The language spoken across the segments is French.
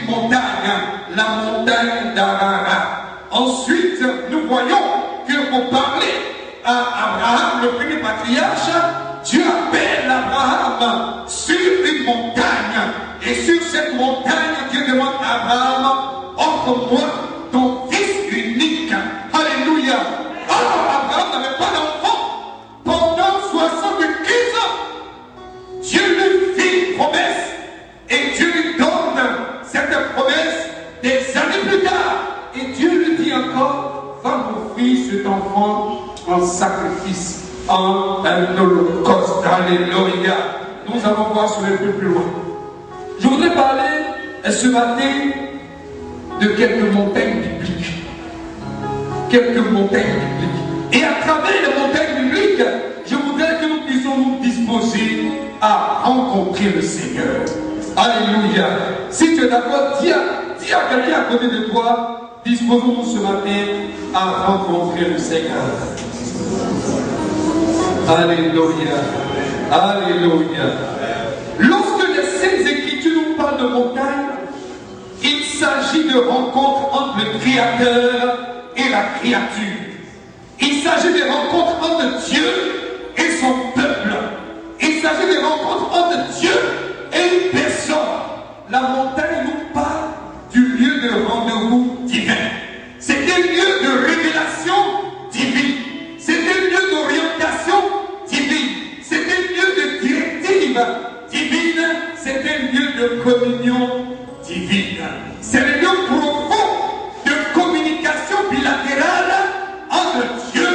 montagne, la montagne d'Ararat. Ensuite, nous voyons que pour parler à Abraham, le premier patriarche, Dieu appelle Abraham sur une montagne. Et sur cette montagne, Dieu demande à Abraham, offre-moi ton fils unique. Alléluia. Or, Abraham n'avait pas d'enfant. Pendant 75 ans, Dieu lui fit une promesse. Et Dieu lui donne cette promesse des années plus tard. Et Dieu lui dit encore, va m'offrir cet enfant en sacrifice, en un holocauste. Alléluia. Nous allons voir sur un peu plus loin. Je voudrais parler ce matin de quelques montagnes bibliques. Quelques montagnes bibliques. Et à travers les montagnes bibliques, je voudrais que nous puissions nous disposer à rencontrer le Seigneur. Alléluia. Si tu es d'accord, dis à quelqu'un à côté de toi, disposons-nous ce matin à rencontrer le Seigneur. Alléluia. Alléluia. Lorsque les Saintes Écritures nous parlent de montagne, il s'agit de rencontres entre le Créateur et la créature. Il s'agit de rencontres entre Dieu et son peuple. Il s'agit de rencontres entre Dieu et une personne. La montagne nous parle du lieu de rendez-vous divin. C'est un lieu de révélation divine. C'est un lieu d'orientation divine. C'est un lieu de directive divine. C'est un lieu de communion divine. C'est le lieu profond de communication bilatérale entre Dieu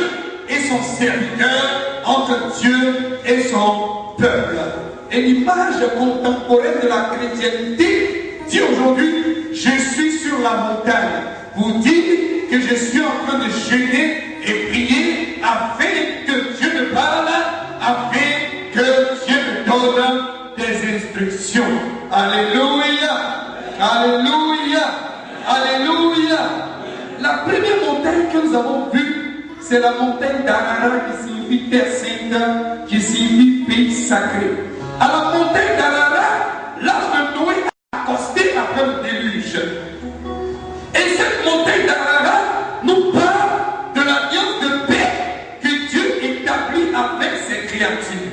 et son serviteur, entre Dieu et son peuple. Et l'image contemporaine de la chrétienté dit aujourd'hui, je suis sur la montagne. Vous dites que je suis en train de jeûner et prier afin que Dieu me parle, afin que Dieu me donne des instructions. Alléluia. Alléluia. Alléluia. La première montagne que nous avons vue, c'est la montagne d'Ararat qui signifie terre sainte, qui signifie pays sacré. À la montagne d'Ararat, l'arche de Noé a accosté après le déluge. Et cette montagne d'Ararat nous parle de l'alliance de paix que Dieu établit avec ses créatures.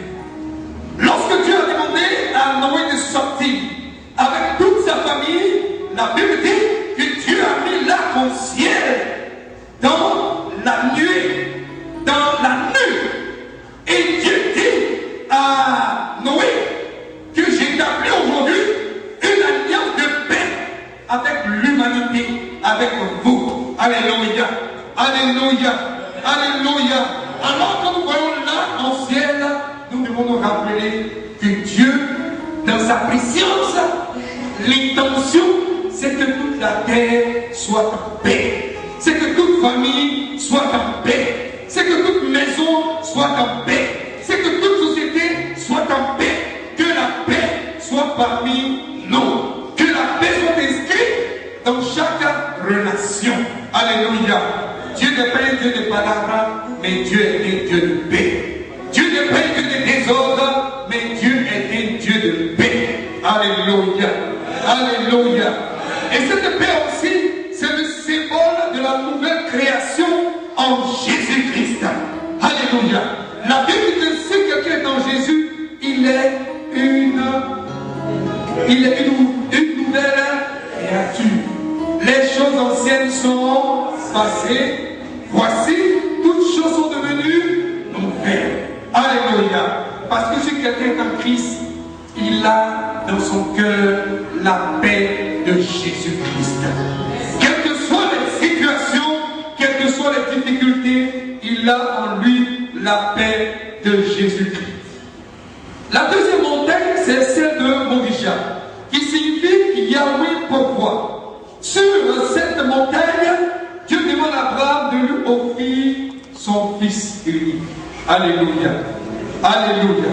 Lorsque Dieu a demandé à Noé de sortir avec toute sa famille, la Bible dit que Dieu a mis l'arc au ciel dans la nuée, dans la nuit. Et Dieu dit à Noé que j'établis aujourd'hui une alliance de paix avec l'humanité, avec vous. Alléluia. Alléluia. Alléluia. Alors que nous voyons l'arc en ciel, nous devons nous rappeler que Dieu, dans sa préscience, l'intention, c'est que toute la terre soit en paix. C'est que toute famille soit en paix. C'est que toute maison soit en paix. C'est que toute société soit en paix. Que la paix soit parmi nous. Que la paix soit inscrite dans chaque relation. Alléluia. Dieu n'est pas un Dieu de palavres, mais Dieu est un Dieu de paix. Dieu n'est pas un Dieu de désordre, mais Dieu est un Dieu de paix. Alléluia. Alléluia. Et cette paix aussi, c'est le symbole de la nouvelle création en Jésus-Christ. Alléluia. La Bible dit que si quelqu'un est en Jésus, il est une nouvelle créature. Les choses anciennes sont passées. Voici, toutes choses sont devenues nouvelles. Alléluia. Parce que si quelqu'un est en Christ, il a dans son cœur la paix de Jésus-Christ. Quelles que soient les situations, quelles que soient les difficultés, il a en lui la paix de Jésus-Christ. La deuxième montagne, c'est celle de Morisha, qui signifie Yahweh pourvoit. Sur cette montagne, Dieu demande à Abraham de lui offrir son fils unique. Alléluia. Alléluia.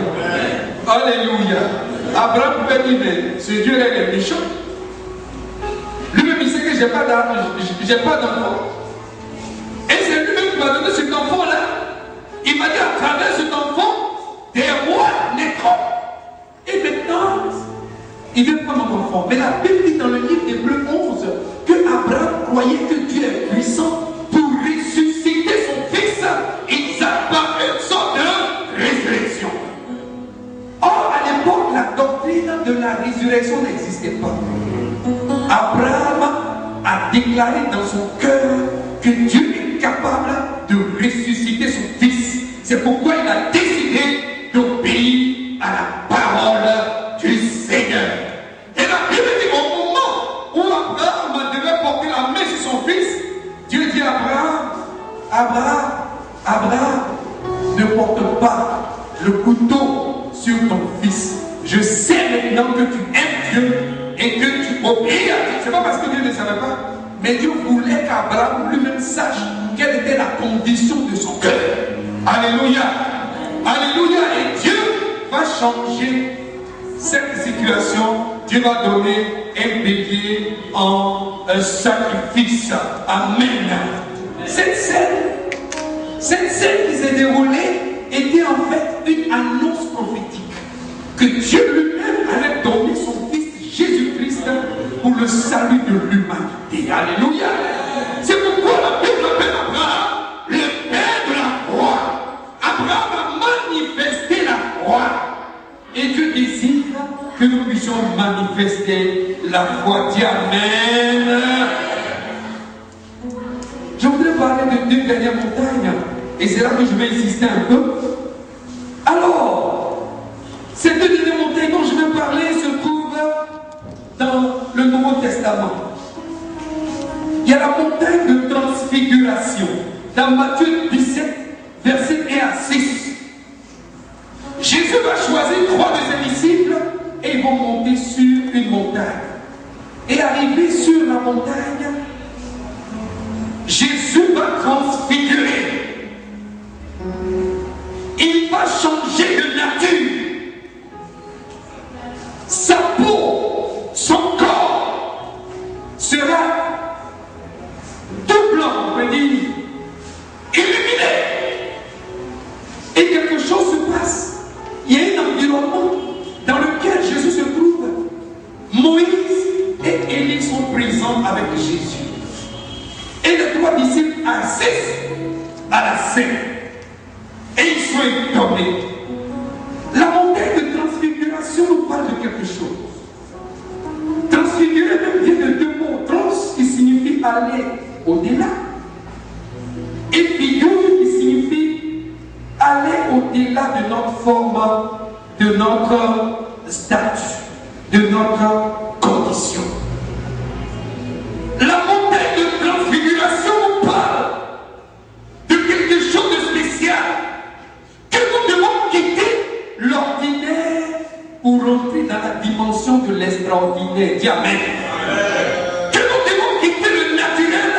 Alléluia. Abraham pouvait dire, mais ce Dieu est méchant. Lui-même, il sait que je n'ai pas d'enfant. Et c'est lui-même qui m'a donné cet enfant-là. Il m'a dit, à travers cet enfant, des rois naîtront. Et maintenant, il veut prendre mon enfant. Mais la Bible dit dans le livre d'Hébreux a déclaré dans son cœur que Dieu est capable de ressusciter son Fils. C'est pourquoi il a décidé d'obéir à la parole du Seigneur. Et la Bible dit au moment où Abraham devait porter la main sur son fils, Dieu dit à Abraham, ne porte pas le couteau sur ton fils. Je sais maintenant que tu aimes Dieu et que tu obéis à Dieu. Ce n'est pas parce que Dieu ne savait pas, mais Dieu voulait qu'Abraham lui-même sache quelle était la condition de son cœur. Alléluia. Alléluia. Et Dieu va changer cette situation. Dieu va donner un bélier en un sacrifice. Amen. Cette scène qui s'est déroulée était en fait une annonce prophétique que Dieu lui-même allait donner son Fils Jésus-Christ pour le salut de l'humanité. Alléluia. C'est pourquoi la Bible appelle Abraham le père de la foi. Abraham a manifesté la foi. Et Dieu désire que nous puissions manifester la foi. Dis Amen. Je voudrais parler de deux dernières montagnes. Et c'est là que je vais insister un peu. Alors, ces deux dernières montagnes dont je vais parler se trouvent dans le Nouveau Testament. Il y a la montagne de transfiguration. Dans Matthieu 17, versets 1 à 6. Jésus va choisir 3 de ses disciples et ils vont monter sur une montagne. Et arrivé sur la montagne, Jésus va transfigurer. Il va changer de nature. Sa peau, son corps sera tout blanc, on peut dire, illuminé. Et quelque chose se passe. Il y a un environnement dans lequel Jésus se trouve. Moïse et Élie sont présents avec Jésus. Et les 3 disciples assistent à la scène. Et ils sont étonnés. La montagne de transfiguration nous parle de quelque chose. Transfigurer même vient de 2 mots. Trans qui signifie aller au-delà. Et figure qui signifie aller au-delà de notre forme, de notre statut, de notre condition. La montagne de transfiguration nous parle de quelque chose de spécial, que nous devons quitter l'ordinaire pour rentrer dans la dimension de l'extraordinaire. Dis Amen. Que nous devons quitter le naturel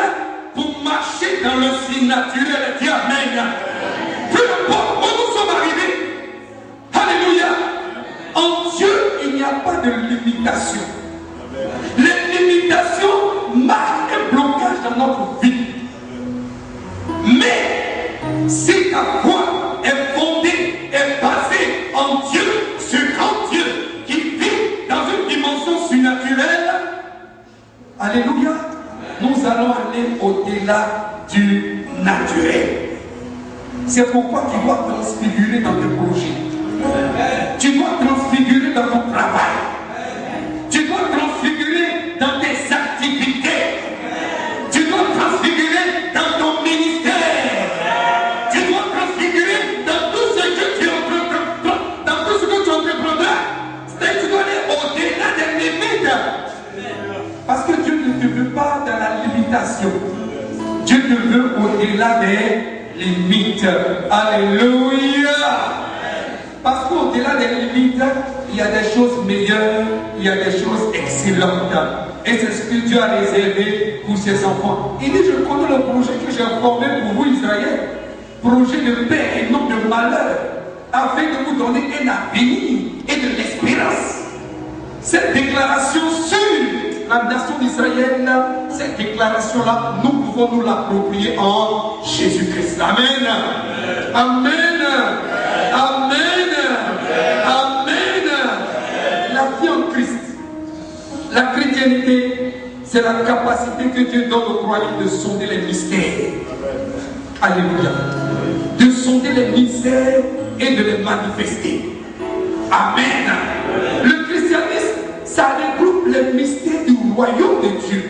pour marcher dans le surnaturel. Dis Amen. Peu importe où nous sommes arrivés, alléluia, en Dieu il n'y a pas de limitation. Les limitations marquent un blocage dans notre vie. Mais si ta foi est fondée, est basée en Dieu, ce grand Dieu qui vit dans une dimension surnaturelle, alléluia, nous allons aller au-delà du naturel. C'est pourquoi tu dois transfigurer dans tes projets. Tu dois transfigurer dans ton travail. Tu dois transfigurer dans tes activités. Tu dois transfigurer dans ton ministère. Tu dois transfigurer dans tout ce que tu entreprendras. Dans tout ce que tu entreprendras. C'est-à-dire que tu dois aller au-delà des limites. Parce que Dieu ne te veut pas dans la limitation. Dieu te veut au-delà des limites. Alléluia. Parce qu'au-delà des limites, il y a des choses meilleures, il y a des choses excellentes. Et c'est ce que Dieu a réservé pour ses enfants. Il dit, je connais le projet que j'ai formé pour vous, Israël. Projet de paix et non de malheur, afin de vous donner un avenir et de l'espérance. Cette déclaration sur la nation d'Israël, cette déclaration-là, nous pouvons nous l'approprier en Jésus-Christ. Amen. Amen. Amen. Amen. La vie en Christ, la chrétienté, c'est la capacité que Dieu donne aux croyants de sonder les mystères. Alléluia. De sonder les mystères et de les manifester. Amen. Le christianisme, ça regroupe les mystères du royaume de Dieu.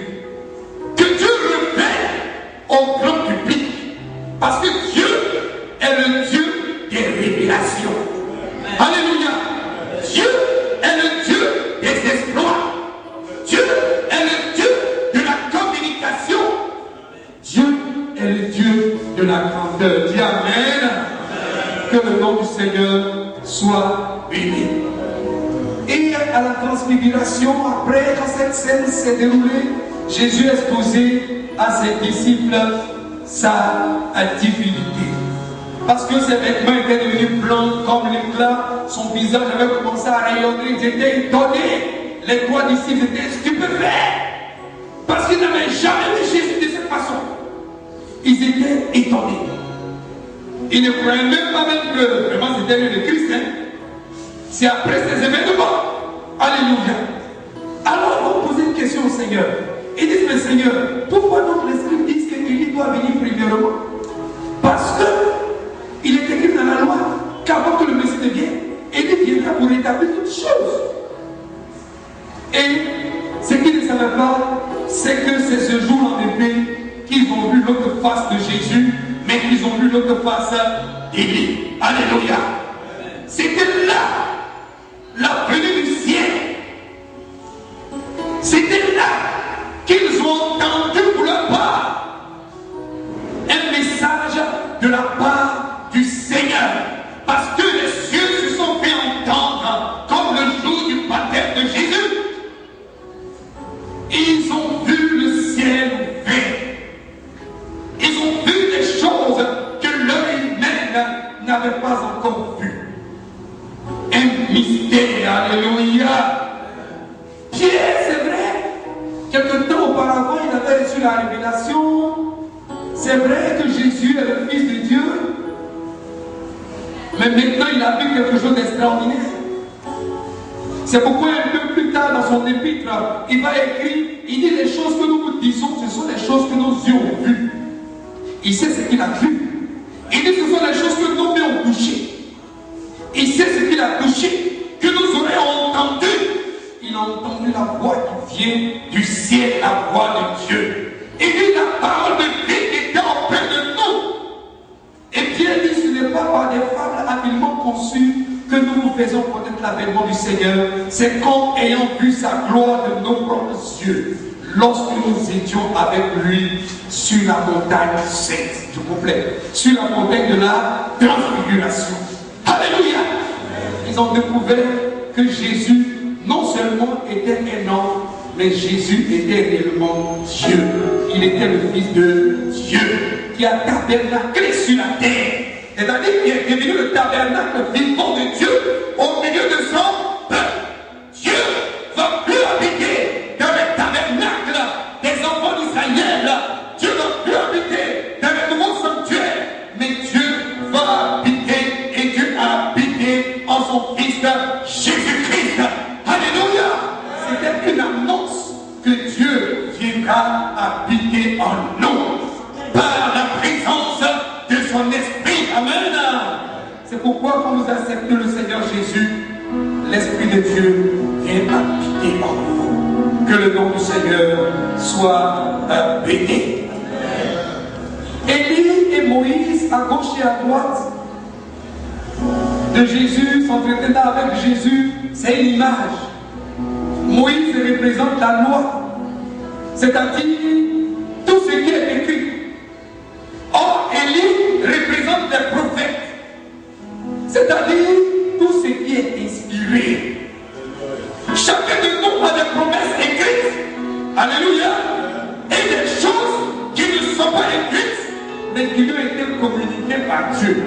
de la grandeur. Dis Amen. Que le nom du Seigneur soit béni. Et à la transfiguration, après, quand cette scène s'est déroulée, Jésus a exposé à ses disciples sa divinité. Parce que ses vêtements étaient devenus blancs comme l'éclat, son visage avait commencé à rayonner, ils étaient étonnés. Les trois disciples étaient stupéfaits. Parce qu'ils n'avaient jamais vu Jésus de cette façon. Ils étaient étonnés. Ils ne croyaient même pas que vraiment c'était le Christ. Hein? C'est après ces événements. Alléluia. Alors ils vont poser une question au Seigneur. Ils disent, mais Seigneur, pourquoi donc les Scribes disent qu'Élie doit venir premièrement? Parce que il est écrit dans la loi qu'avant que le Messie ne vienne, Élie viendra pour rétablir toutes choses. Et ce qu'ils ne savaient pas, c'est que c'est ce jour en effet qu'ils ont vu l'autre face de Jésus, mais qu'ils ont vu l'autre face d'Élie. Alléluia. C'était là la venue du ciel. C'était là qu'ils ont entendu pour leur part un message de la part du Seigneur. Parce que les cieux se sont fait entendre comme le jour du baptême de Jésus. Ils ont vu le ciel ouvert. Ils ont vu des choses que l'œil humain n'avait pas encore vues. Un mystère, alléluia. Pierre, c'est vrai, quelque temps auparavant, il avait reçu la révélation. C'est vrai que Jésus est le Fils de Dieu. Mais maintenant, il a vu quelque chose d'extraordinaire. C'est pourquoi un peu plus tard dans son épître, il va écrire, il dit les choses que nous vous disons, ce sont les choses que nos yeux ont vues. Il sait ce qu'il a vu. Il dit ce sont les choses que nos pieds ont touchées. Il sait ce qu'il a touché, que nous aurions entendu. Il a entendu la voix qui vient du ciel, la voix de Dieu. Il dit la parole de vie qui était auprès de nous. Et Pierre dit ce n'est pas par des fables habilement conçues que nous nous faisons connaître l'avènement du Seigneur. C'est qu'en ayant vu sa gloire de nos propres yeux, lorsque nous étions avec lui sur la montagne sainte, je complète, sur la montagne de la transfiguration. Alléluia. Ils ont découvert que Jésus non seulement était un homme, mais Jésus était réellement Dieu. Il était le Fils de Dieu qui a tabernaclé sur la terre. C'est-à-dire qu'il est devenu le tabernacle vivant de Dieu au milieu de son peuple. Dieu ne va plus habiter dans le tabernacle des enfants d'Israël. Dieu ne va plus habiter dans le nouveau sanctuaire. Mais Dieu va habiter et Dieu a habité en son Fils Jésus-Christ. Alléluia. C'était une annonce que Dieu viendra habiter en nous par la présence de son esprit. Amen. C'est pourquoi quand nous acceptons le Seigneur Jésus, l'Esprit de Dieu vient habiter en nous. Que le nom du Seigneur soit béni. Élie et Moïse à gauche et à droite de Jésus, s'entretenant avec Jésus, c'est une image. Moïse représente la loi, c'est-à-dire tout ce qui est écrit. Or, Élie représente les prophètes, c'est-à-dire tout ce qui est inspiré. Chacun de nous a des promesses écrites. Alléluia. Et des choses qui ne sont pas écrites, mais qui lui ont été communiquées par Dieu,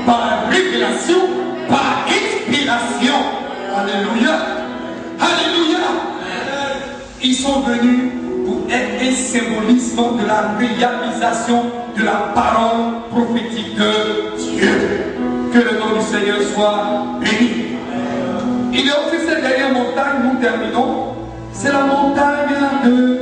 par révélation, par inspiration. Alléluia. Alléluia. Ils sont venus pour être un symbolisme de la réalisation de la parole prophétique de Dieu. Que le nom du Seigneur soit béni. Il y a aussi cette dernière montagne, nous terminons. C'est la montagne de